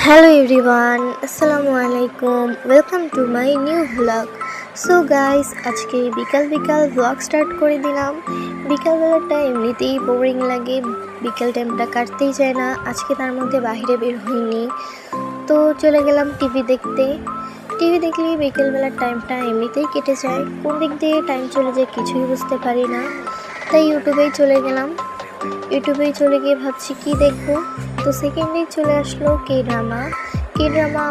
Hello everyone, Assalamu alaikum. Welcome to my new vlog. So guys, আজকে বিকাল vlog start করে দিলাম। বিকালবেলাটা এমনিতেই বোরিং লাগে, বিকাল টাইমটা কাটতেই যায় না। আজকে তার মধ্যে বাইরে বের হইনি, তো চলে গেলাম টিভি দেখতে। টিভি দেখলে বিকেলবেলার টাইমটা এমনিতেই কেটে যায়, কোন দিক দিয়ে টাইম চলে যায় কিছুই বুঝতে পারি না। তাই ইউটিউবেই চলে গেলাম। ইউটিউবেই চলে গিয়ে ভাবছি কি দেখবো, তো সেকেন্ডেই চলে আসলো কে ড্রামা।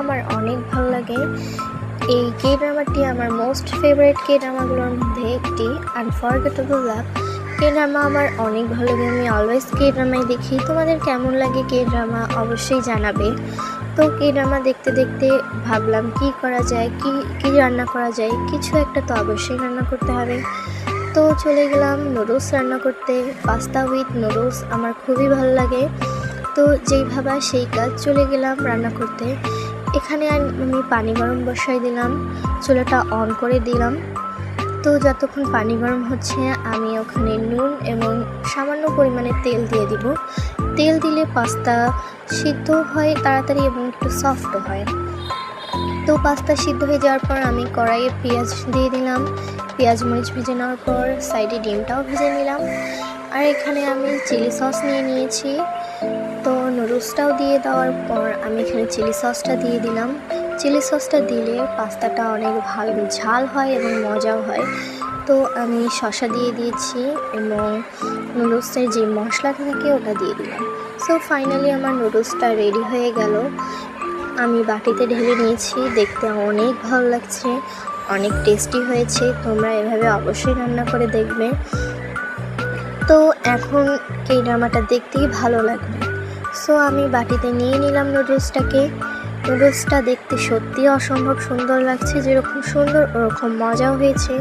আমার অনেক ভালো লাগে। এই কে ড্রামাটি আমার মোস্ট ফেভারিট কে ড্রামাগুলোর মধ্যে একটি, আনফরগেটেবল লাভ। কে ড্রামা আমার অনেক ভালো লাগে, আমি অলওয়েজ কে ড্রামাই দেখি। তোমাদের কেমন লাগে কে ড্রামা অবশ্যই জানাবে। তো কে ড্রামা দেখতে দেখতে ভাবলাম কি করা যায়, কি রান্না করা যায়, কিছু একটা তো অবশ্যই রান্না করতে হবে। তো চলে গেলাম নুডলস রান্না করতে। পাস্তা উইথ নুডলস আমার খুবই ভালো লাগে, তো যেই ভাবা সেই কাজ, চলে গেলাম রান্না করতে। এখানে আমি পানি গরম বসাই দিলাম, চুলাটা অন করে দিলাম। তো যতক্ষণ পানি গরম হচ্ছে আমি ওখানে নুন এবং সামান্য পরিমাণে তেল দিয়ে দিব। তেল দিলে পাস্তা সিদ্ধ হয় তাড়াতাড়ি এবং একটু সফট হয়। তো পাস্তা সিদ্ধ হয়ে যাওয়ার পর আমি কড়াইয়ে পেঁয়াজ দিয়ে দিলাম। পেঁয়াজ মরিচ ভেজে নেওয়ার পর সাইডে ডিমটাও ভেজে নিলাম। আর এখানে আমি চিলি সস নিয়ে নিয়েছি। তো নুডলসটাও দিয়ে দেওয়ার পর আমি এখানে চিলি সসটা দিয়ে দিলাম। চিলি সসটা দিলে পাস্তাটা অনেক ভালো ঝাল হয় এবং মজাও হয়। তো আমি শসা দিয়ে দিয়েছি এবং নুডলসের যে মশলাটা থাকে ওটা দিয়ে দিলাম। সো ফাইনালি আমার নুডলসটা রেডি হয়ে গেল। আমি বাটিতে ঢেলে নিয়েছি, দেখতে অনেক ভালো লাগছে, অনেক টেস্টি হয়েছে। তোমরা এভাবে অবশ্যই রান্না করে দেখবে। তো এখন এই ড্রামাটা দেখতেই ভালো লাগবে। সো আমি বাটিতে নিয়ে নিলাম নুডলসটাকে। নুডলসটা দেখতে সত্যিই অসম্ভব সুন্দর লাগছে, যেরকম সুন্দর ওরকম মজাও হয়েছে।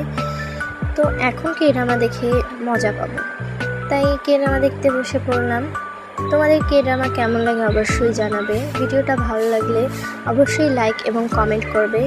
তো এখন কে ড্রামা দেখে মজা পাবো, তাই কে ড্রামা দেখতে বসে পড়লাম। তোমাদের কে ড্রামা কেমন লাগে অবশ্যই জানাবে। ভিডিওটা ভালো লাগলে অবশ্যই লাইক এবং কমেন্ট করবে।